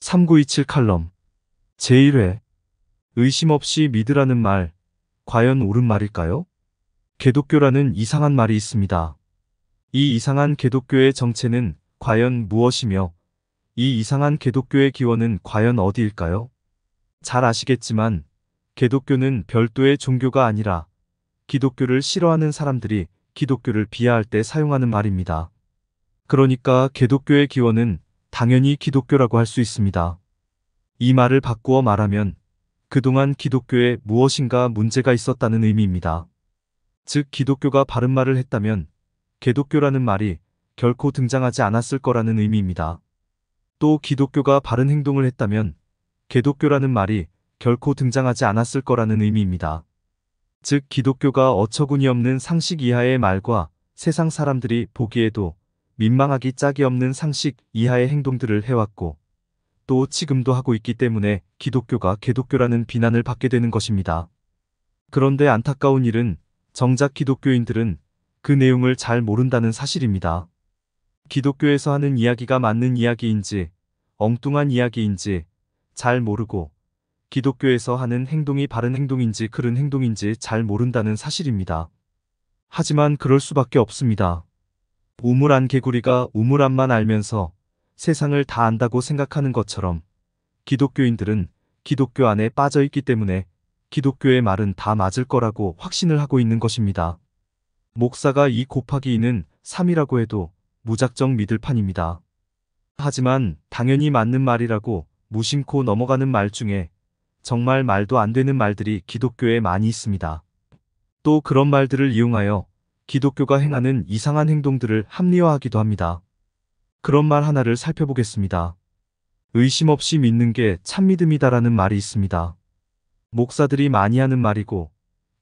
3927 칼럼 제1회 의심 없이 믿으라는 말, 과연 옳은 말일까요? 개독교라는 이상한 말이 있습니다. 이 이상한 개독교의 정체는 과연 무엇이며 이 이상한 개독교의 기원은 과연 어디일까요? 잘 아시겠지만 개독교는 별도의 종교가 아니라 기독교를 싫어하는 사람들이 기독교를 비하할 때 사용하는 말입니다. 그러니까 개독교의 기원은 당연히 기독교라고 할 수 있습니다. 이 말을 바꾸어 말하면 그동안 기독교에 무엇인가 문제가 있었다는 의미입니다. 즉 기독교가 바른 말을 했다면 개독교라는 말이 결코 등장하지 않았을 거라는 의미입니다. 또 기독교가 바른 행동을 했다면 개독교라는 말이 결코 등장하지 않았을 거라는 의미입니다. 즉 기독교가 어처구니 없는 상식 이하의 말과 세상 사람들이 보기에도 민망하기 짝이 없는 상식 이하의 행동들을 해왔고 또 지금도 하고 있기 때문에 기독교가 개독교라는 비난을 받게 되는 것입니다. 그런데 안타까운 일은 정작 기독교인들은 그 내용을 잘 모른다는 사실입니다. 기독교에서 하는 이야기가 맞는 이야기인지 엉뚱한 이야기인지 잘 모르고 기독교에서 하는 행동이 바른 행동인지 그른 행동인지 잘 모른다는 사실입니다. 하지만 그럴 수밖에 없습니다. 우물안 개구리가 우물안만 알면서 세상을 다 안다고 생각하는 것처럼 기독교인들은 기독교 안에 빠져 있기 때문에 기독교의 말은 다 맞을 거라고 확신을 하고 있는 것입니다. 목사가 2 곱하기 2는 3이라고 해도 무작정 믿을 판입니다. 하지만 당연히 맞는 말이라고 무심코 넘어가는 말 중에 정말 말도 안 되는 말들이 기독교에 많이 있습니다. 또 그런 말들을 이용하여 기독교가 행하는 이상한 행동들을 합리화하기도 합니다. 그런 말 하나를 살펴보겠습니다. 의심 없이 믿는 게 참믿음이다라는 말이 있습니다. 목사들이 많이 하는 말이고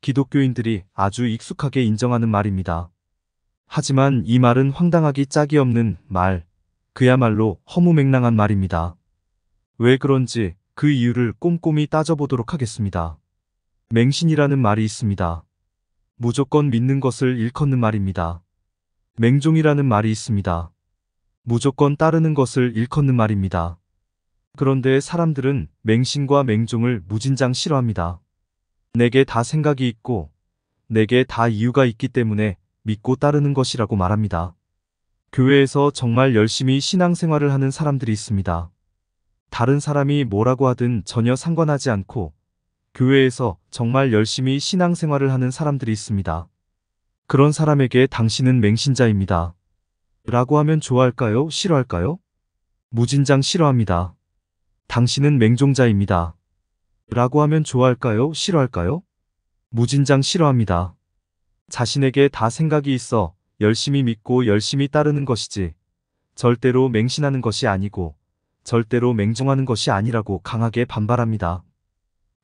기독교인들이 아주 익숙하게 인정하는 말입니다. 하지만 이 말은 황당하기 짝이 없는 말, 그야말로 허무맹랑한 말입니다. 왜 그런지 그 이유를 꼼꼼히 따져보도록 하겠습니다. 맹신이라는 말이 있습니다. 무조건 믿는 것을 일컫는 말입니다. 맹종이라는 말이 있습니다. 무조건 따르는 것을 일컫는 말입니다. 그런데 사람들은 맹신과 맹종을 무진장 싫어합니다. 내게 다 생각이 있고 내게 다 이유가 있기 때문에 믿고 따르는 것이라고 말합니다. 교회에서 정말 열심히 신앙생활을 하는 사람들이 있습니다. 다른 사람이 뭐라고 하든 전혀 상관하지 않고 교회에서 정말 열심히 신앙생활을 하는 사람들이 있습니다. 그런 사람에게 당신은 맹신자입니다. 라고 하면 좋아할까요? 싫어할까요? 무진장 싫어합니다. 당신은 맹종자입니다. 라고 하면 좋아할까요? 싫어할까요? 무진장 싫어합니다. 자신에게 다 생각이 있어 열심히 믿고 열심히 따르는 것이지 절대로 맹신하는 것이 아니고 절대로 맹종하는 것이 아니라고 강하게 반발합니다.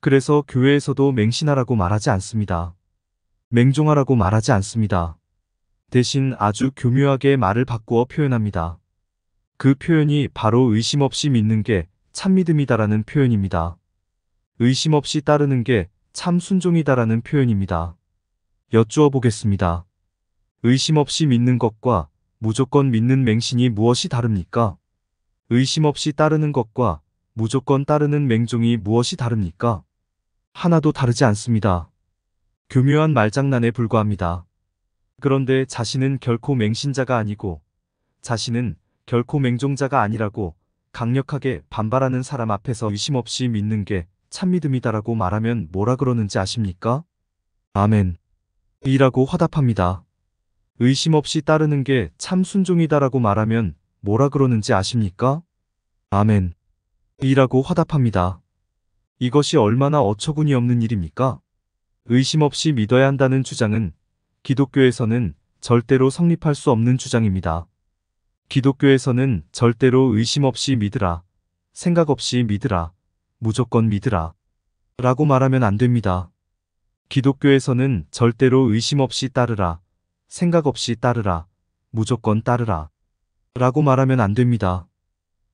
그래서 교회에서도 맹신하라고 말하지 않습니다. 맹종하라고 말하지 않습니다. 대신 아주 교묘하게 말을 바꾸어 표현합니다. 그 표현이 바로 의심 없이 믿는 게 참믿음이다라는 표현입니다. 의심 없이 따르는 게 참 순종이다라는 표현입니다. 여쭈어 보겠습니다. 의심 없이 믿는 것과 무조건 믿는 맹신이 무엇이 다릅니까? 의심 없이 따르는 것과 무조건 따르는 맹종이 무엇이 다릅니까? 하나도 다르지 않습니다. 교묘한 말장난에 불과합니다. 그런데 자신은 결코 맹신자가 아니고 자신은 결코 맹종자가 아니라고 강력하게 반발하는 사람 앞에서 의심 없이 믿는 게 참믿음이다라고 말하면 뭐라 그러는지 아십니까? 아멘. 이라고 화답합니다. 의심 없이 따르는 게 참 순종이다라고 말하면 뭐라 그러는지 아십니까? 아멘. 이라고 화답합니다. 이것이 얼마나 어처구니 없는 일입니까? 의심 없이 믿어야 한다는 주장은 기독교에서는 절대로 성립할 수 없는 주장입니다. 기독교에서는 절대로 의심 없이 믿으라, 생각 없이 믿으라, 무조건 믿으라 라고 말하면 안 됩니다. 기독교에서는 절대로 의심 없이 따르라, 생각 없이 따르라, 무조건 따르라 라고 말하면 안 됩니다.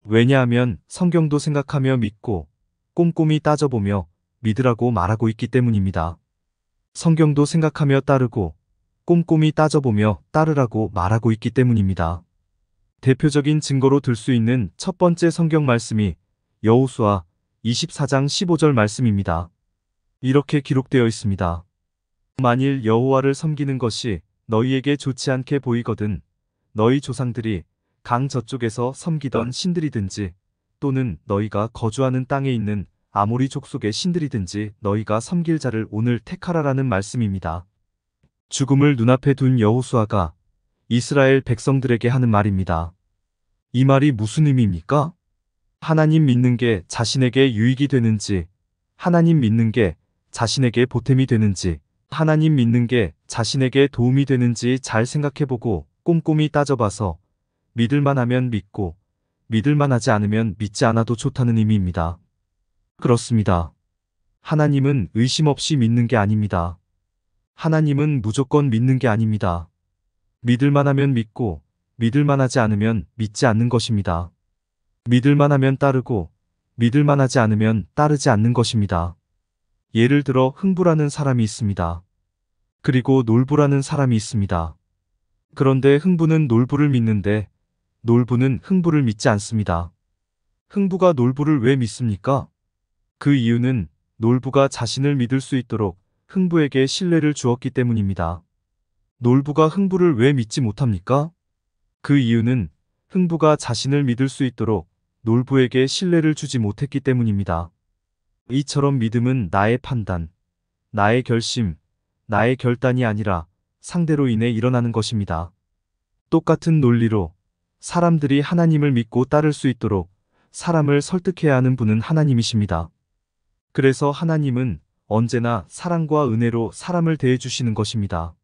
왜냐하면 성경도 생각하며 믿고 꼼꼼히 따져보며 믿으라고 말하고 있기 때문입니다. 성경도 생각하며 따르고 꼼꼼히 따져보며 따르라고 말하고 있기 때문입니다. 대표적인 증거로 들 수 있는 첫 번째 성경 말씀이 여호수아 24장 15절 말씀입니다. 이렇게 기록되어 있습니다. 만일 여호와를 섬기는 것이 너희에게 좋지 않게 보이거든 너희 조상들이 강 저쪽에서 섬기던 신들이든지 또는 너희가 거주하는 땅에 있는 아모리 족속의 신들이든지 너희가 섬길 자를 오늘 택하라라는 말씀입니다. 죽음을 눈앞에 둔 여호수아가 이스라엘 백성들에게 하는 말입니다. 이 말이 무슨 의미입니까? 하나님 믿는 게 자신에게 유익이 되는지, 하나님 믿는 게 자신에게 보탬이 되는지, 하나님 믿는 게 자신에게 도움이 되는지 잘 생각해보고 꼼꼼히 따져봐서 믿을만 하면 믿고 믿을만 하지 않으면 믿지 않아도 좋다는 의미입니다. 그렇습니다. 하나님은 의심 없이 믿는 게 아닙니다. 하나님은 무조건 믿는 게 아닙니다. 믿을만 하면 믿고 믿을만 하지 않으면 믿지 않는 것입니다. 믿을만 하면 따르고 믿을만 하지 않으면 따르지 않는 것입니다. 예를 들어 흥부라는 사람이 있습니다. 그리고 놀부라는 사람이 있습니다. 그런데 흥부는 놀부를 믿는데 놀부는 흥부를 믿지 않습니다. 흥부가 놀부를 왜 믿습니까? 그 이유는 놀부가 자신을 믿을 수 있도록 흥부에게 신뢰를 주었기 때문입니다. 놀부가 흥부를 왜 믿지 못합니까? 그 이유는 흥부가 자신을 믿을 수 있도록 놀부에게 신뢰를 주지 못했기 때문입니다. 이처럼 믿음은 나의 판단, 나의 결심, 나의 결단이 아니라 상대로 인해 일어나는 것입니다. 똑같은 논리로 사람들이 하나님을 믿고 따를 수 있도록 사람을 설득해야 하는 분은 하나님이십니다. 그래서 하나님은 언제나 사랑과 은혜로 사람을 대해주시는 것입니다.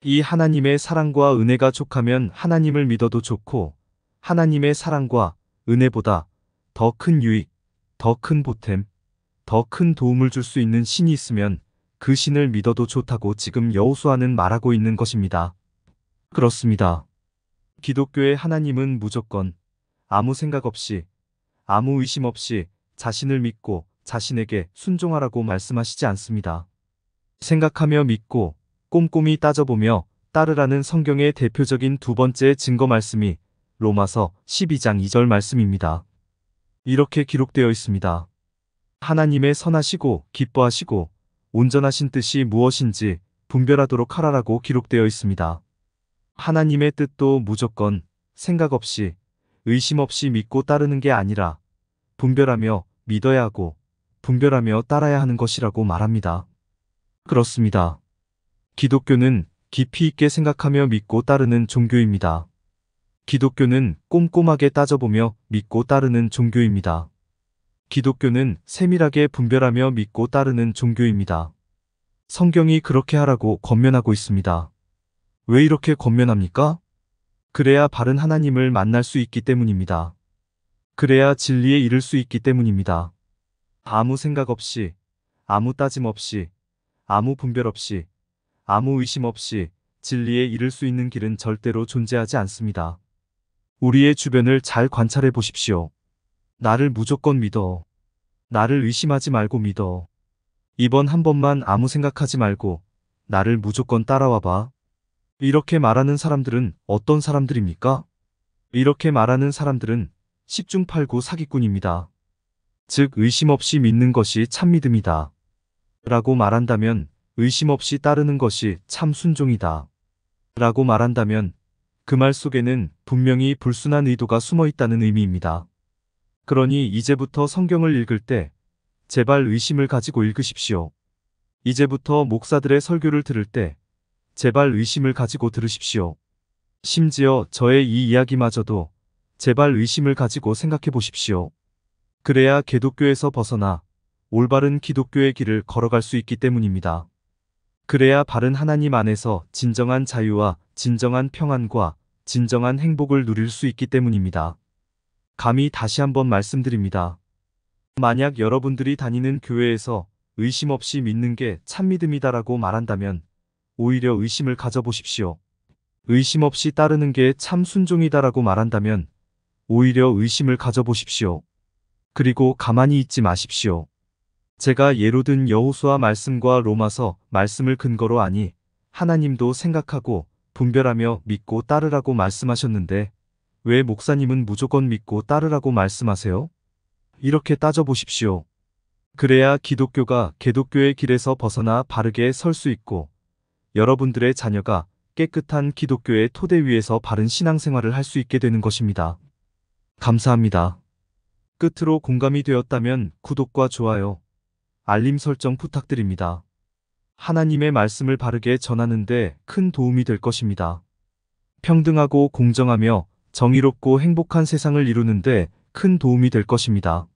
이 하나님의 사랑과 은혜가 족하면 하나님을 믿어도 좋고 하나님의 사랑과 은혜보다 더 큰 유익, 더 큰 보탬, 더 큰 도움을 줄 수 있는 신이 있으면 그 신을 믿어도 좋다고 지금 여호수아는 말하고 있는 것입니다. 그렇습니다. 기독교의 하나님은 무조건 아무 생각 없이 아무 의심 없이 자신을 믿고 자신에게 순종하라고 말씀하시지 않습니다. 생각하며 믿고 꼼꼼히 따져보며 따르라는 성경의 대표적인 두 번째 증거 말씀이 로마서 12장 2절 말씀입니다. 이렇게 기록되어 있습니다. 하나님의 선하시고 기뻐하시고 온전하신 뜻이 무엇인지 분별하도록 하라라고 기록되어 있습니다. 하나님의 뜻도 무조건 생각 없이 의심 없이 믿고 따르는 게 아니라 분별하며 믿어야 하고 분별하며 따라야 하는 것이라고 말합니다. 그렇습니다. 기독교는 깊이 있게 생각하며 믿고 따르는 종교입니다. 기독교는 꼼꼼하게 따져보며 믿고 따르는 종교입니다. 기독교는 세밀하게 분별하며 믿고 따르는 종교입니다. 성경이 그렇게 하라고 권면하고 있습니다. 왜 이렇게 권면합니까? 그래야 바른 하나님을 만날 수 있기 때문입니다. 그래야 진리에 이를 수 있기 때문입니다. 아무 생각 없이, 아무 따짐 없이, 아무 분별 없이, 아무 의심 없이 진리에 이를 수 있는 길은 절대로 존재하지 않습니다. 우리의 주변을 잘 관찰해 보십시오. 나를 무조건 믿어. 나를 의심하지 말고 믿어. 이번 한 번만 아무 생각하지 말고 나를 무조건 따라와 봐. 이렇게 말하는 사람들은 어떤 사람들입니까? 이렇게 말하는 사람들은 10중 8구 사기꾼입니다. 즉 의심 없이 믿는 것이 참 믿음이다. 라고 말한다면 의심 없이 따르는 것이 참 순종이다. 라고 말한다면 그 말 속에는 분명히 불순한 의도가 숨어 있다는 의미입니다. 그러니 이제부터 성경을 읽을 때 제발 의심을 가지고 읽으십시오. 이제부터 목사들의 설교를 들을 때 제발 의심을 가지고 들으십시오. 심지어 저의 이 이야기마저도 제발 의심을 가지고 생각해 보십시오. 그래야 기독교에서 벗어나 올바른 기독교의 길을 걸어갈 수 있기 때문입니다. 그래야 바른 하나님 안에서 진정한 자유와 진정한 평안과 진정한 행복을 누릴 수 있기 때문입니다. 감히 다시 한번 말씀드립니다. 만약 여러분들이 다니는 교회에서 의심 없이 믿는 게 참믿음이다라고 말한다면 오히려 의심을 가져보십시오. 의심 없이 따르는 게 참 순종이다라고 말한다면 오히려 의심을 가져보십시오. 그리고 가만히 있지 마십시오. 제가 예로 든 여호수아 말씀과 로마서 말씀을 근거로 하니 하나님도 생각하고 분별하며 믿고 따르라고 말씀하셨는데 왜 목사님은 무조건 믿고 따르라고 말씀하세요? 이렇게 따져보십시오. 그래야 기독교가 개독교의 길에서 벗어나 바르게 설 수 있고 여러분들의 자녀가 깨끗한 기독교의 토대 위에서 바른 신앙생활을 할 수 있게 되는 것입니다. 감사합니다. 끝으로 공감이 되었다면 구독과 좋아요, 알림 설정 부탁드립니다. 하나님의 말씀을 바르게 전하는 데 큰 도움이 될 것입니다. 평등하고 공정하며 정의롭고 행복한 세상을 이루는 데 큰 도움이 될 것입니다.